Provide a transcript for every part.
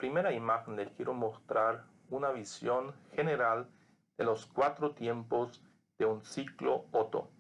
primera imagen les quiero mostrar una visión general de los 4 tiempos de un ciclo Otto.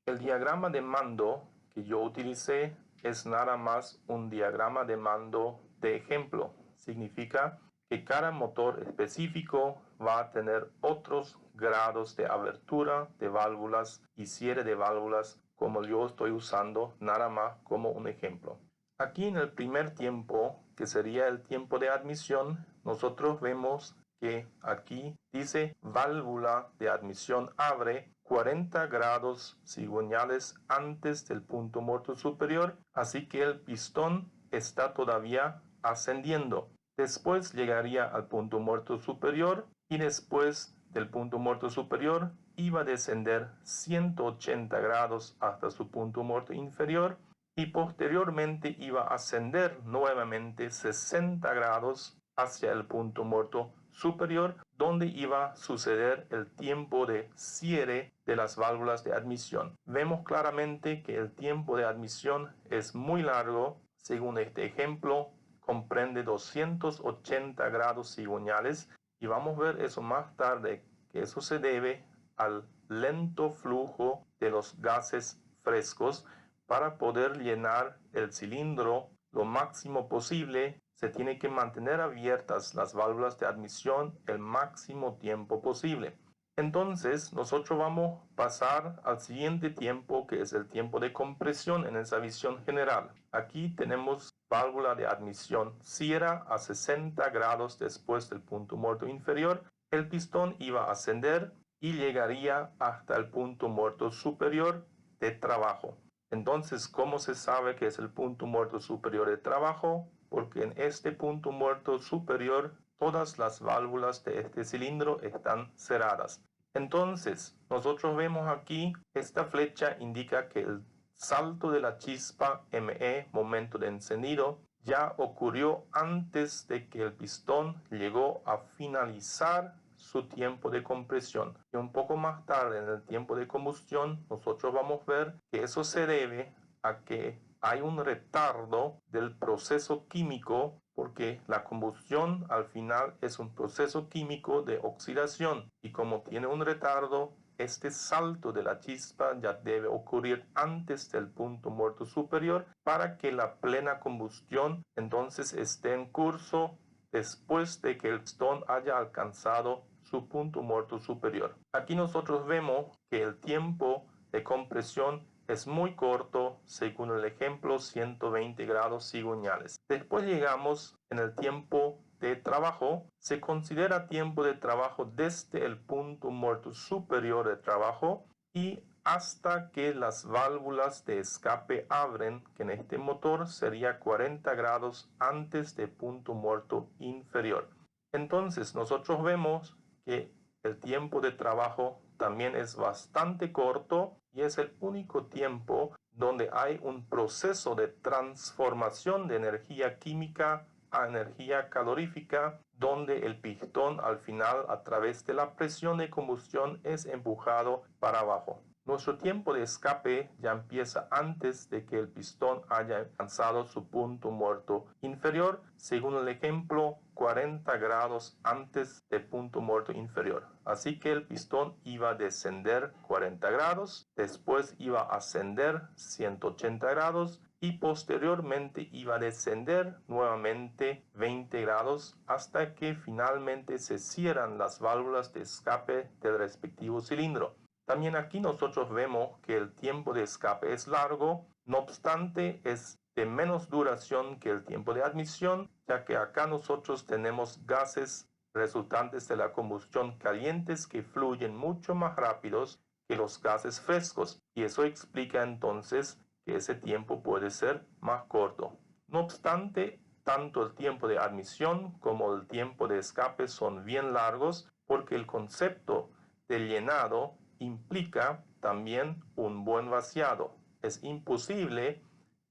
El diagrama de mando que yo utilicé es nada más un diagrama de mando de ejemplo. Significa que cada motor específico va a tener otros grados de abertura de válvulas y cierre de válvulas, como yo estoy usando nada más como un ejemplo. Aquí en el primer tiempo, que sería el tiempo de admisión, nosotros vemos que aquí dice válvula de admisión abre 40 grados cigüeñales antes del punto muerto superior, así que el pistón está todavía ascendiendo. Después llegaría al punto muerto superior y después del punto muerto superior iba a descender 180 grados hasta su punto muerto inferior y posteriormente iba a ascender nuevamente 60 grados hacia el punto muerto superior, donde iba a suceder el tiempo de cierre de las válvulas de admisión. Vemos claramente que el tiempo de admisión es muy largo. Según este ejemplo, comprende 280 grados cigüeñales y vamos a ver eso más tarde, que eso se debe al lento flujo de los gases frescos. Para poder llenar el cilindro lo máximo posible, se tiene que mantener abiertas las válvulas de admisión el máximo tiempo posible. Entonces, nosotros vamos a pasar al siguiente tiempo, que es el tiempo de compresión en esa visión general. Aquí tenemos válvula de admisión cierra a 60 grados después del punto muerto inferior. El pistón iba a ascender y llegaría hasta el punto muerto superior de trabajo. Entonces, ¿cómo se sabe que es el punto muerto superior de trabajo? Porque en este punto muerto superior todas las válvulas de este cilindro están cerradas. Entonces, nosotros vemos aquí, esta flecha indica que el salto de la chispa ME, momento de encendido, ya ocurrió antes de que el pistón llegó a finalizar su tiempo de compresión. Y un poco más tarde, en el tiempo de combustión, nosotros vamos a ver que eso se debe a que hay un retardo del proceso químico, porque la combustión al final es un proceso químico de oxidación y como tiene un retardo, este salto de la chispa ya debe ocurrir antes del punto muerto superior para que la plena combustión entonces esté en curso después de que el pistón haya alcanzado su punto muerto superior. Aquí nosotros vemos que el tiempo de compresión es muy corto, según el ejemplo 120 grados cigüeñales. Después llegamos en el tiempo de trabajo. Se considera tiempo de trabajo desde el punto muerto superior de trabajo y hasta que las válvulas de escape abren, que en este motor sería 40 grados antes del punto muerto inferior. Entonces nosotros vemos que el tiempo de trabajo también es bastante corto y es el único tiempo donde hay un proceso de transformación de energía química a energía calorífica, donde el pistón al final a través de la presión de combustión es empujado para abajo. Nuestro tiempo de escape ya empieza antes de que el pistón haya alcanzado su punto muerto inferior, según el ejemplo 40 grados antes del punto muerto inferior. Así que el pistón iba a descender 40 grados, después iba a ascender 180 grados y posteriormente iba a descender nuevamente 20 grados hasta que finalmente se cierran las válvulas de escape del respectivo cilindro. También aquí nosotros vemos que el tiempo de escape es largo, no obstante es de menos duración que el tiempo de admisión, ya que acá nosotros tenemos gases resultantes de la combustión calientes que fluyen mucho más rápidos que los gases frescos, y eso explica entonces que ese tiempo puede ser más corto. No obstante, tanto el tiempo de admisión como el tiempo de escape son bien largos porque el concepto de llenado implica también un buen vaciado. Es imposible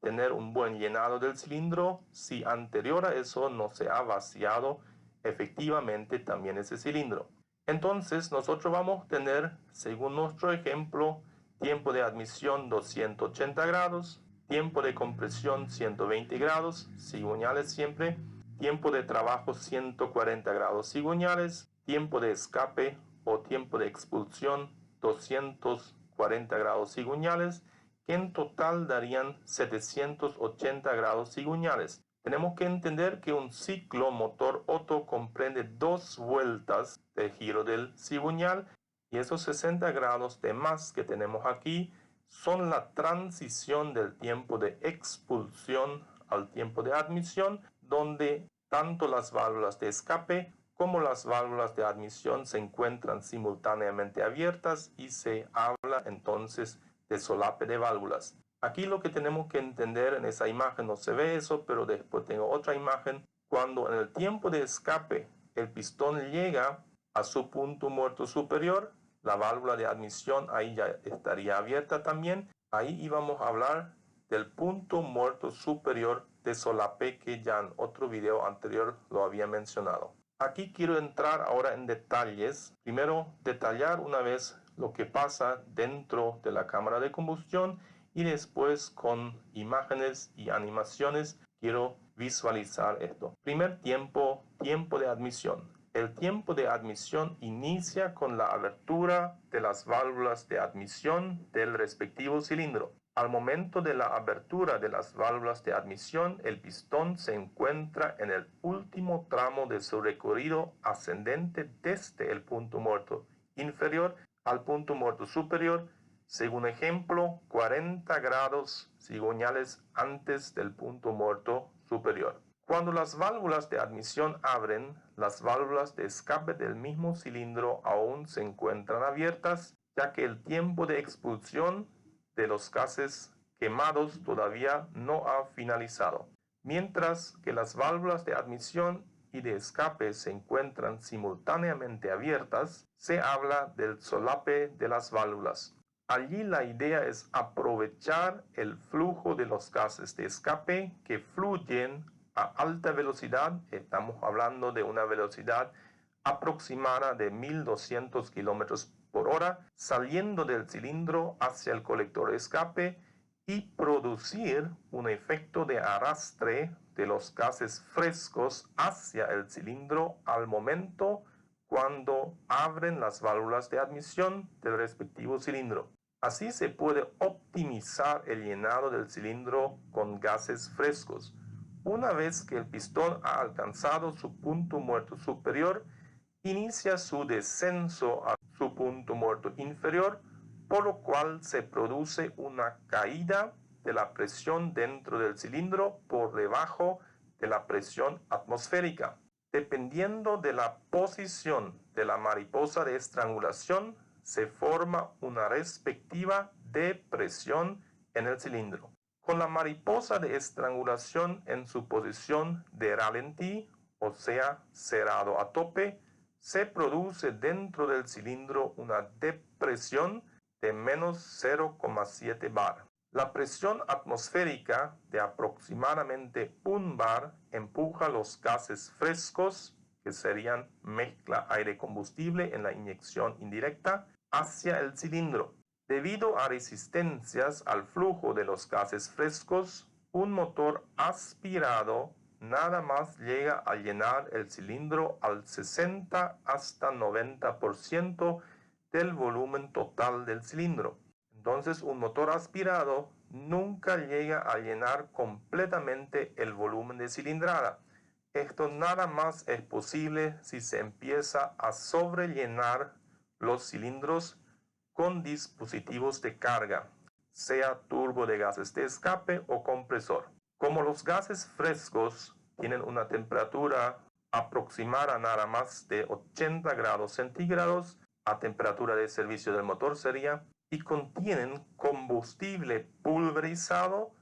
tener un buen llenado del cilindro si anterior a eso no se ha vaciado efectivamente también ese cilindro. Entonces nosotros vamos a tener, según nuestro ejemplo, tiempo de admisión 280 grados, tiempo de compresión 120 grados, cigüeñales siempre, tiempo de trabajo 140 grados cigüeñales, tiempo de escape o tiempo de expulsión 240 grados cigüeñales, que en total darían 780 grados cigüeñales. Tenemos que entender que un ciclo motor Otto comprende 2 vueltas de giro del cigüeñal y esos 60 grados de más que tenemos aquí son la transición del tiempo de expulsión al tiempo de admisión, donde tanto las válvulas de escape como las válvulas de admisión se encuentran simultáneamente abiertas y se habla entonces de solape de válvulas. Aquí lo que tenemos que entender, en esa imagen no se ve eso, pero después tengo otra imagen. Cuando en el tiempo de escape el pistón llega a su punto muerto superior, la válvula de admisión ahí ya estaría abierta también. Ahí íbamos a hablar del punto muerto superior de solape, que ya en otro video anterior lo había mencionado. Aquí quiero entrar ahora en detalles. Primero, detallar una vez lo que pasa dentro de la cámara de combustión y después con imágenes y animaciones quiero visualizar esto. Primer tiempo, tiempo de admisión. El tiempo de admisión inicia con la abertura de las válvulas de admisión del respectivo cilindro. Al momento de la abertura de las válvulas de admisión, el pistón se encuentra en el último tramo de su recorrido ascendente desde el punto muerto inferior al punto muerto superior, según ejemplo 40 grados cigüeñales antes del punto muerto superior. Cuando las válvulas de admisión abren, las válvulas de escape del mismo cilindro aún se encuentran abiertas, ya que el tiempo de expulsión de los gases quemados todavía no ha finalizado. Mientras que las válvulas de admisión y de escape se encuentran simultáneamente abiertas, se habla del solape de las válvulas. Allí la idea es aprovechar el flujo de los gases de escape que fluyen a alta velocidad. Estamos hablando de una velocidad aproximada de 1200 kilómetros por hora, saliendo del cilindro hacia el colector de escape y producir un efecto de arrastre de los gases frescos hacia el cilindro al momento cuando abren las válvulas de admisión del respectivo cilindro. Así se puede optimizar el llenado del cilindro con gases frescos. Una vez que el pistón ha alcanzado su punto muerto superior, inicia su descenso a su punto muerto inferior, por lo cual se produce una caída de la presión dentro del cilindro por debajo de la presión atmosférica. Dependiendo de la posición de la mariposa de estrangulación, se forma una respectiva depresión en el cilindro. Con la mariposa de estrangulación en su posición de ralentí, o sea, cerrado a tope, se produce dentro del cilindro una depresión de menos 0,7 bar. La presión atmosférica de aproximadamente 1 bar empuja los gases frescos, que serían mezcla aire-combustible en la inyección indirecta, hacia el cilindro. Debido a resistencias al flujo de los gases frescos, un motor aspirado nada más llega a llenar el cilindro al 60 hasta 90% del volumen total del cilindro. Entonces, un motor aspirado nunca llega a llenar completamente el volumen de cilindrada. Esto nada más es posible si se empieza a sobrellenar los cilindros con dispositivos de carga, sea turbo de gases de escape o compresor. Como los gases frescos tienen una temperatura aproximada nada más de 80 grados centígrados, a temperatura de servicio del motor sería, y contienen combustible pulverizado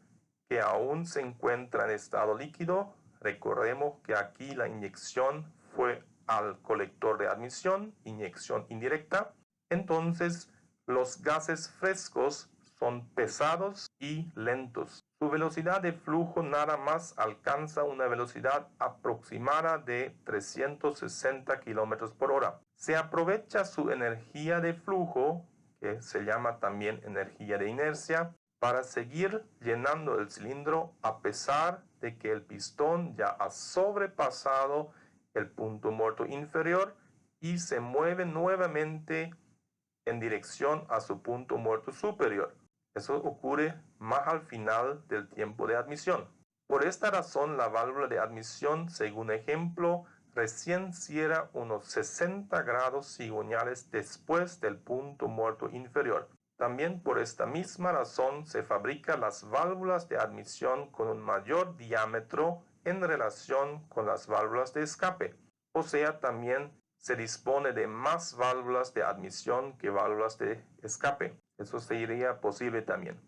que aún se encuentra en estado líquido. Recordemos que aquí la inyección fue al colector de admisión, inyección indirecta. Entonces, los gases frescos son pesados y lentos. Su velocidad de flujo nada más alcanza una velocidad aproximada de 360 km por hora. Se aprovecha su energía de flujo, que se llama también energía de inercia, para seguir llenando el cilindro a pesar de que el pistón ya ha sobrepasado el punto muerto inferior y se mueve nuevamente en dirección a su punto muerto superior. Eso ocurre más al final del tiempo de admisión. Por esta razón, la válvula de admisión, según ejemplo, recién cierra unos 60 grados cigüeñales después del punto muerto inferior. También por esta misma razón se fabrican las válvulas de admisión con un mayor diámetro en relación con las válvulas de escape. O sea, también se dispone de más válvulas de admisión que válvulas de escape. Eso sería posible también,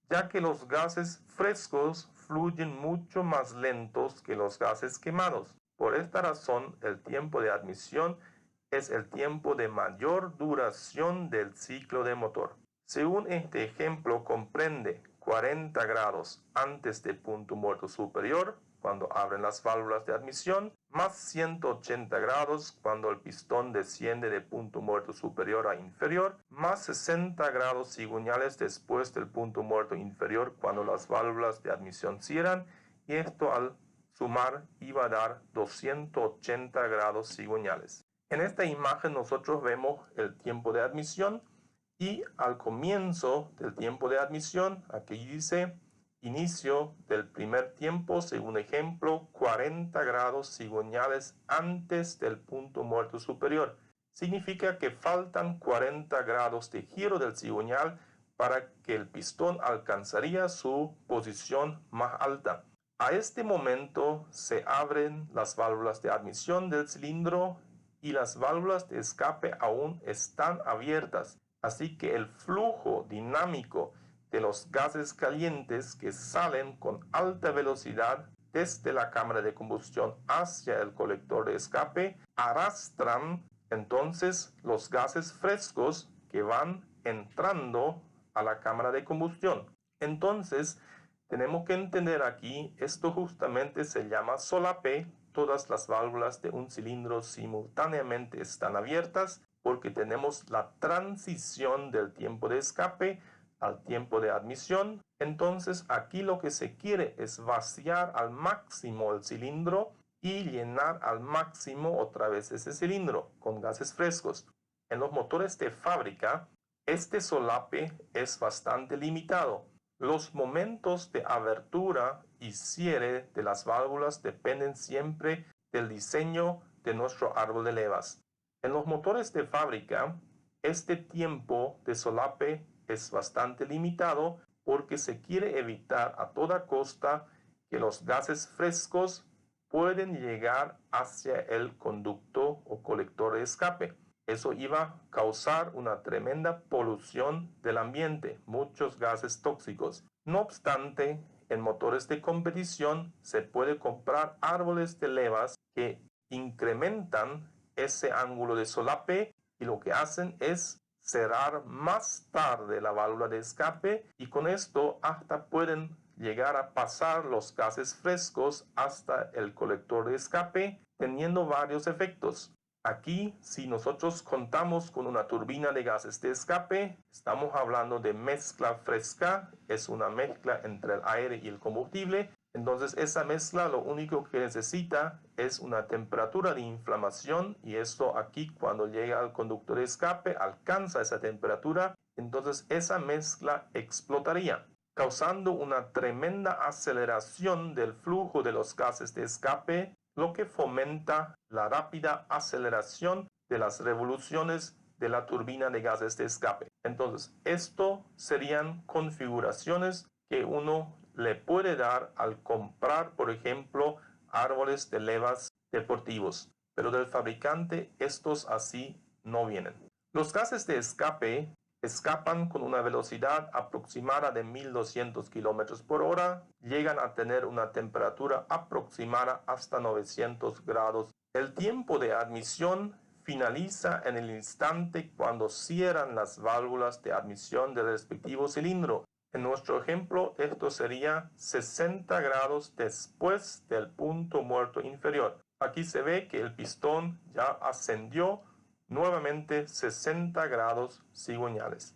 ya que los gases frescos fluyen mucho más lentos que los gases quemados. Por esta razón, el tiempo de admisión es el tiempo de mayor duración del ciclo de motor. Según este ejemplo, comprende 40 grados antes del punto muerto superior, cuando abren las válvulas de admisión, más 180 grados cuando el pistón desciende de punto muerto superior a inferior, más 60 grados cigüeñales después del punto muerto inferior cuando las válvulas de admisión cierran, y esto al sumar iba a dar 280 grados cigüeñales. En esta imagen nosotros vemos el tiempo de admisión y al comienzo del tiempo de admisión, aquí dice inicio del primer tiempo, según ejemplo, 40 grados cigüeñales antes del punto muerto superior. Significa que faltan 40 grados de giro del cigüeñal para que el pistón alcanzaría su posición más alta. A este momento se abren las válvulas de admisión del cilindro y las válvulas de escape aún están abiertas. Así que el flujo dinámico de los gases calientes que salen con alta velocidad desde la cámara de combustión hacia el colector de escape arrastran entonces los gases frescos que van entrando a la cámara de combustión. Entonces, tenemos que entender aquí, esto justamente se llama solape. Todas las válvulas de un cilindro simultáneamente están abiertas porque tenemos la transición del tiempo de escape al tiempo de admisión. Entonces aquí lo que se quiere es vaciar al máximo el cilindro y llenar al máximo otra vez ese cilindro con gases frescos. En los motores de fábrica, este solape es bastante limitado. Los momentos de abertura y cierre de las válvulas dependen siempre del diseño de nuestro árbol de levas. En los motores de fábrica, este tiempo de solape es bastante limitado porque se quiere evitar a toda costa que los gases frescos pueden llegar hacia el conducto o colector de escape. Eso iba a causar una tremenda polución del ambiente, muchos gases tóxicos. No obstante, en motores de competición se puede comprar árboles de levas que incrementan ese ángulo de solape y lo que hacen es cerrar más tarde la válvula de escape y con esto hasta pueden llegar a pasar los gases frescos hasta el colector de escape, teniendo varios efectos. Aquí, si nosotros contamos con una turbina de gases de escape, estamos hablando de mezcla fresca, es una mezcla entre el aire y el combustible. Entonces esa mezcla lo único que necesita es una temperatura de inflamación y esto aquí cuando llega al conductor de escape alcanza esa temperatura, entonces esa mezcla explotaría, causando una tremenda aceleración del flujo de los gases de escape, lo que fomenta la rápida aceleración de las revoluciones de la turbina de gases de escape. Entonces, esto serían configuraciones que uno le puede dar al comprar, por ejemplo, árboles de levas deportivos, pero del fabricante estos así no vienen. Los gases de escape escapan con una velocidad aproximada de 1200 km por hora, llegan a tener una temperatura aproximada hasta 900 grados. El tiempo de admisión finaliza en el instante cuando cierran las válvulas de admisión del respectivo cilindro. En nuestro ejemplo, esto sería 60 grados después del punto muerto inferior. Aquí se ve que el pistón ya ascendió nuevamente 60 grados cigüeñales.